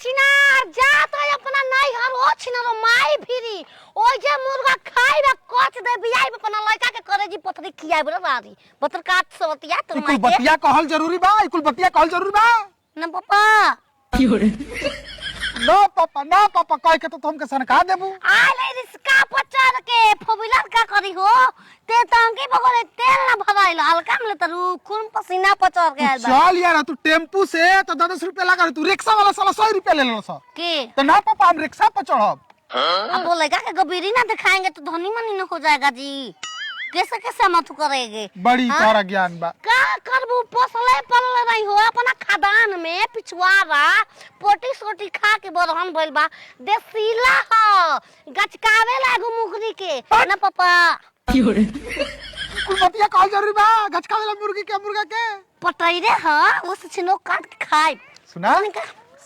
छिनार जा तो अपना नहीं घर हो छिनारो माई फिरी ओ जे मुर्गा खाइबा कच दे बियाई अपना लड़का के करे जी पथरी खियाई बरे रारी बतर काट सवतिया तो माई कुल बतिया कहल जरूरी बा कुल बतिया कहल जरूरी बा न पापा की हो रे ना पापा कह के तो हमके सनका देबू आले रिस्का पचर के फोबिलर का करी हो ते तंगी बगले तेल ना भराइल हल्का में तरु खून पसीना पचर के आइल बा चल यार तू टेम्पू से तो 10 रुपया लगा तू रिक्शा वाला साला 100 रुपया ले लो सा के तो ना पापा हम रिक्शा पर चढ़ब अब बोलेगा कि गबीरी ना दिखाएंगे तो धनी मनी न हो जाएगा जी कैसे कैसे मत करेंगे बड़ी तारा ज्ञान बा का करबू पोसले पलले नहीं हो अपना खदान में पिछवारा पोटी सोटी खा के बरहन भइल बा देसीला ह गचकावे लागू मुखरी के ना पापा की हो रे कुल बतिया कहल जरूरी बा गचका वाला मुर्गी के मुर्गा के पटैरे ह उस छिनो काट के खाए सुना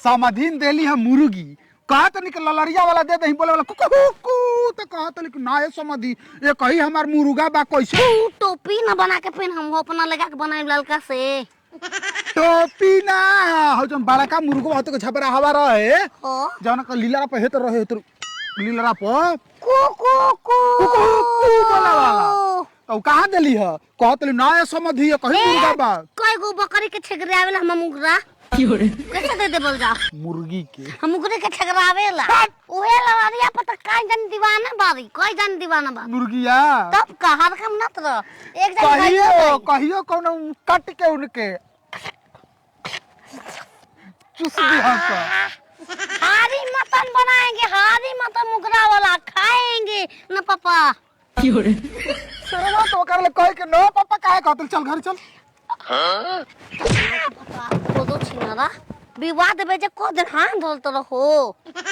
समाधीन देली हम मुर्गी कहा तो निकल ललरिया वाला दे दही बोले वाला कुकू तो कहा तो लेकिन ना ये समाधि ये कही हमार मुर्गा बा कैसे टोपी ना बना के फिर हम अपना लगा के बनाई ललका से टोपी ना हो जन बड़का मुर्गो होत के छपरा हवा रहे हो जन का लीला पे हेत रहे तो लीला पर कुकू बोला वाला तो कहां देली ह कहत ना ये समाधि ये कही मुर्गा बा कई गो बकरी के छगरे आवेला हम मुर्गा की हो रे कैसे दे दे बोल जा मुर्गी के हम मुर्गे के छगरावेला ओहे लवारिया पता काई जन दीवाना बारी कोई जन दीवाना बा मुर्गिया तब का हर काम नत रह एक जन कहियो कौन कट के उनके चुस दिया हारी मटन बनाएंगे हारी मटन मुर्गा वाला खाएंगे ना पापा की हो रे सरवा तो कर ले कह के नो पापा काहे कहत चल घर चल पापा को दो छिनारा विवाद बेजे को दिन हां धोल तो रहो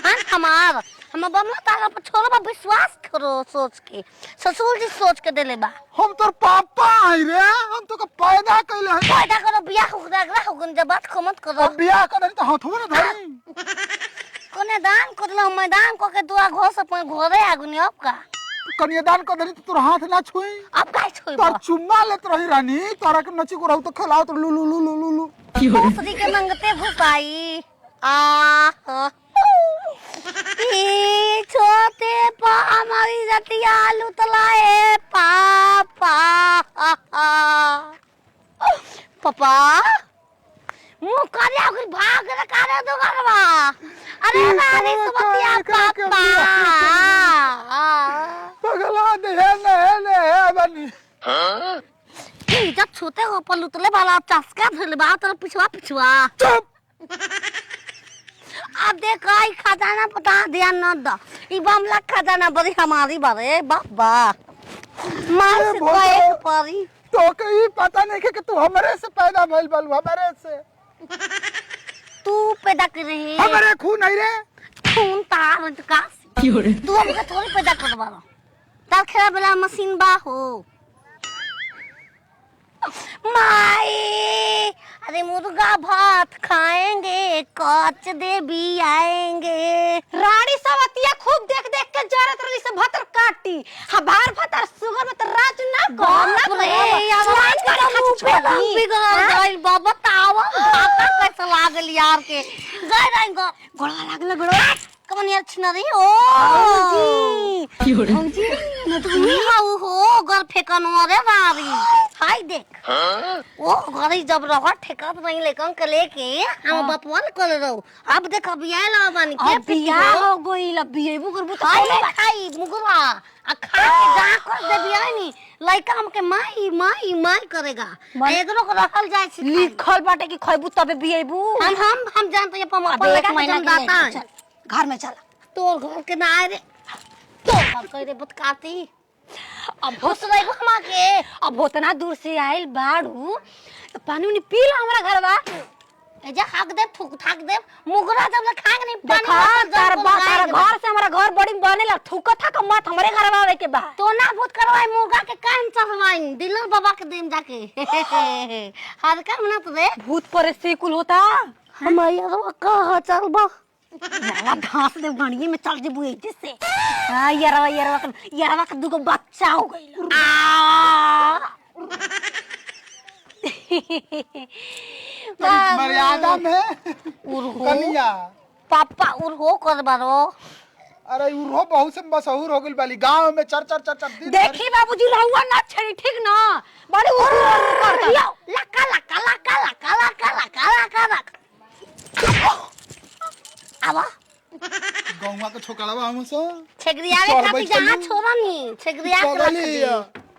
हां हमार हम बमला ताला पर छोड़बा विश्वास करो सोच के ससुर जी सोच के देले बा हम तोर पापा आई रे हम तो का पैदा कइले है पैदा करो बियाह हो रगला हो गन जब बात खमत करो अब बियाह कर तो हाथवा ना धरी कोने दान करलो मैदान को के दुआ घोस अपन घरे आगुनी अब का कन्यादान कर दरी तो तोर हाथ ना छुई अब का छुई तोर चुम्मा लेत रही रानी तोरा के नची को रहू तो खिलाओ तो लू लू लू लू लू लू की हो रे के मंगते घुसाई आ ई छोटे पा हमारी जतिया लुतलाए पापा पापा मुंह करे अगर भाग रे करे दो गरबा अरे नानी सुबतिया पापा पगला दे ने बनी की जब छोटे हो पर लुतले वाला चस्का धरले बा तर पिछवा चुप अब देख आई खजाना पता ध्यान न द ई बमला खजाना बड़ी हमारी बारे बाबा मार से कोई परी तो कहीं पता नहीं कि तू हमरे से पैदा भइल बालू हमरे से तू पैदा कर रही हमरे खून नहीं रे खून तार का की हो रे तू हमके थोड़ी पैदा करवा रहा तार खेला वाला मशीन बा हो माई अरे मुर्गा भात खाएंगे कच दे भी आएंगे रानी सवतिया खूब देख देख के जरत रही से भतर काटी हबार भतर सुगर में तो राज ना बाप रे यार बिगड़ गइल बाबा तावा भाता कैसे लागल यार के गए रही गोड़ा लागल कमन यार छिनरी ओ की हो रे जी न तू ही हाउ हो घर फेकनो रे बारी हाय देख ओ घरी जब रह ठेका नहीं लेकन के लेके हम बपवन कर रहो अब देख अब ये ला बानी के बिया हो गई लब बिहेबू करबू तो खाई मुगवा आ खा के जा कर दे बियाई नी लइका हमके माई करेगा एकरो को रखल जाय छी लिखल बाटे कि खइबू तबे बिहेबू हम जानते हैं पमा अब एक महीना के दाता चल, घर में चला तोर घर के ना आए रे तो हम कह रे बतकाती अब घुस रही हमा के अब उतना दूर से आइल बाड़ू तो पानी उनी पी ला हमरा घरवा एजा हक दे थूक थाक दे मुगरा जब ले खाएंगे नहीं देखा तार घर से हमरा घर बड़ी बनेला थूक थाक मत हमरे घरवा आवे के बा तो ना भूत करवाई मुर्गा के कान चढ़वाई दिलर बाबा के देम जाके हर का मना तो रे भूत पर से कुल होता हम यार कहा चलबा नाला घास दे गाड़िए में चल जेबू एजे से हां यारवा का दुगो बच्चा हो गइल मर्यादा में कनिया पापा उर हो कर बारो। अरे उहो बहुत से मशहूर हो गइल बाली गांव में चर दिन देखी बाबूजी रहुआ ना छड़ी ठीक ना बड़ी उर करता लका लका लका लका लका लका लका आवा गौवा के छोकड़वा हमसे छेगरिया के खाती जहां छोड़नी छेगरिया के पगली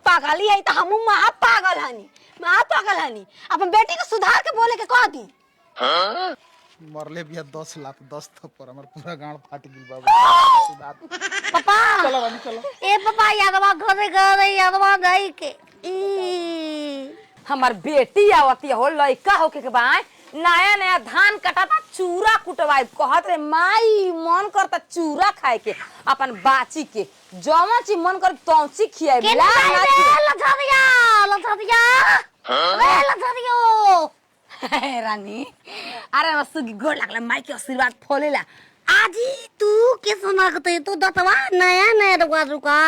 पागली है तो हमू महा पागल हनी अपन बेटी को सुधार के बोले के कह दी। मरले बिया 10 लाख 10 थप्पड़ हमर पूरा गांड फाट गेल बाबू। पापा चलो रानी चलो। ए पापा यादवा घरे घरे यादवा गई के हमार बेटी आवती हो लइका होके के बाय नया नया धान कटाता चूरा कुटवाई कहत रे माई मन करता चूरा खाए के अपन बाची के जमा ची मन कर तौची खियाई के लथरिया रे लथरियो रानी अरे मसुगी गोड़ लागला माई के आशीर्वाद फोलेला आजी तू के सुना के तू दतवा नया नया रुका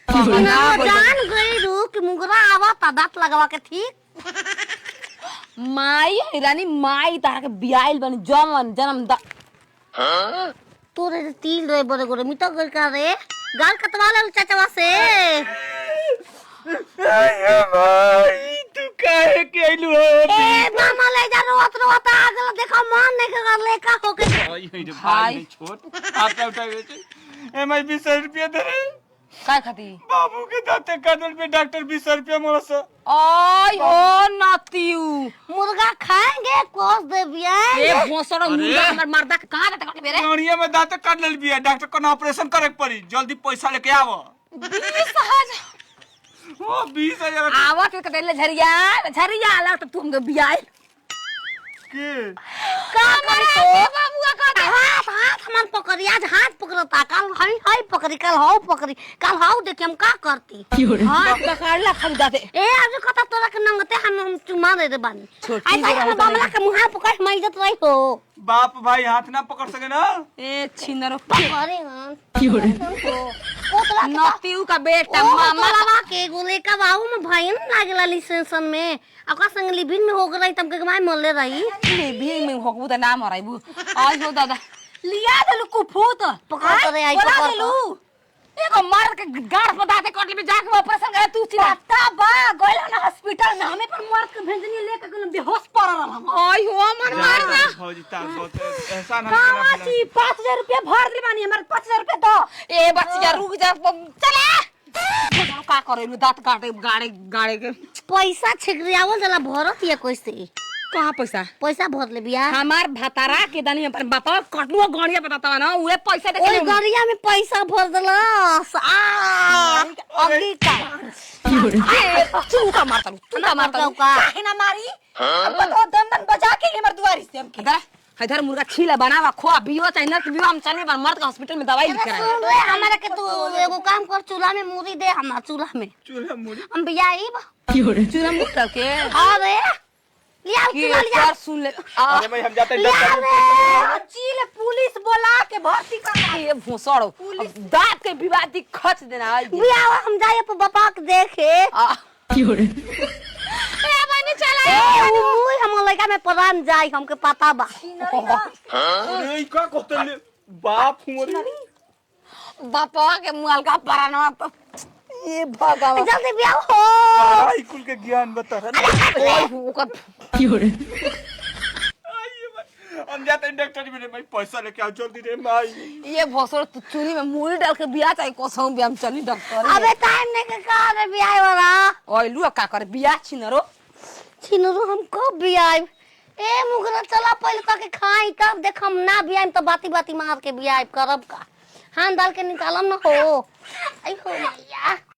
जान गई रुक मुगरा आवा ता दांत लगावा के ठीक माई रानी माई तारा के बियाइल बन जमन जन्म द तोरे तिल रे बड़े गोरे मिटा गल का रे गाल कटवा ले चाचावा से अरे भाई तू काहे के आइलू हो ए मामा ले जा रोत आगल देखो मन ने के कर ले का हो के भाई रे भाई नहीं छोड़ आता उठा ए मैं 20 रुपया दे रे काय खाती बाबू के दांते काटल पे डॉक्टर 20 रुपया मोरस ओय ओ नतियू मुर्गा खाएंगे कोस दे बिया ए भोसड़ मुर्गा हमर मर्दा के कहां जाते काटे मेरे नौड़िया में दांते काट लेल बिया डॉक्टर को ऑपरेशन करे के पड़ी जल्दी पैसा लेके आवो 20,000 ओ 20,000 आवत के देले झरिया आला तो तुम के बियाइल के का करे बाबूआ का हाथ मन पकड़ी आज हाथ पकड़ता कल हई पकड़ी कल हाउ पकड़ी कल हाउ देख हम का करती हां पकड़ला खरीदा दे ए आज कता तोरा के नंगते हम चुमा दे बानी छोटी आई हम मामला के मुहा पकड़ हम इज्जत रही हो बाप भाई हाथ ना पकड़ सके ना ए छिनरो अरे हां ओतला नतियू का बेटा मामा मामा लवा के गोले का बाऊ में भाई न लागला लिसेंसन में अका संग लिबिन में हो गई तम के माय मोले रही भी में होकबू त नाम हराइबू आज हो दादा लिया देलु कुफूत पकड़ करे आई बोला पकड़ देलु एगो मार के गाड़ पदाते कटले में जाके ऑपरेशन करे तू चिरा पता बा गइल ना हॉस्पिटल में हमें पर मार के भेजनी लेके गन बेहोश पड़ल हम। ओय हो मन मार ना फौजी ता बहुत एहसान हम करा काची 5000 रुपया भर दिले बानी हमर 5000 रुपया दो। ए बच्चिया रुक जा चले का करे दांत काटे गाड़े के पैसा छिगरियावल जला भरत या कैसे कहां पैसा पैसा भर ले बिया हमार भतारा के दानी अपन बापा कटलुआ गणिया बताता ना उहे पैसा दे ओए गरिया में पैसा भर दलस अभी का तू का मारता का काहे ना मारी अब तो दंदन बजा के हमर दुआरी से हमके इधर मुर्गा छीला बनावा खो बियो चाहे नर्क बियो हम चलने पर मर्द का हॉस्पिटल में दवाई लिख कराए सुन रे हमारा के तू एगो काम कर चूल्हा में मूरी दे हमरा चूल्हा में चूल्हा मुड़ी हम बियाईब चूरा मुक्त के अरे लिया चूल्हा लिया कर सुन ले अरे भाई हम जाते लिया डॉक्टर रे चील पुलिस बोला के भर्ती कर ये भोसड़ो दांत के विवादी खच देना बिया हम जाए पर बापा के देखे ए मैंने चला ओए हम लड़का में परान जाई हमके पता बा अरे का कहते बाप हुआ बापा के मुआल का परानवा तो ये भगवान जल्दी बिया हो आई कुल के ज्ञान बता रहा हम जाते हैं डॉक्टर में भाई पैसा लेके आओ जल्दी रे भाई ये भोसड़ तू चूरी में मूरी डाल के बिया चाहे कोसों भी हम चली डॉक्टर अबे टाइम ने के का रे बिया वाला ओए लुआ का कर बिया छिनरो छिनरो हम कब बियाई ए मुगरा चला पहले तक खाई तब देख हम ना बियाई तो बाती बाती मार के बियाई करब का हां डाल के निकालम ना हो आई हो मैया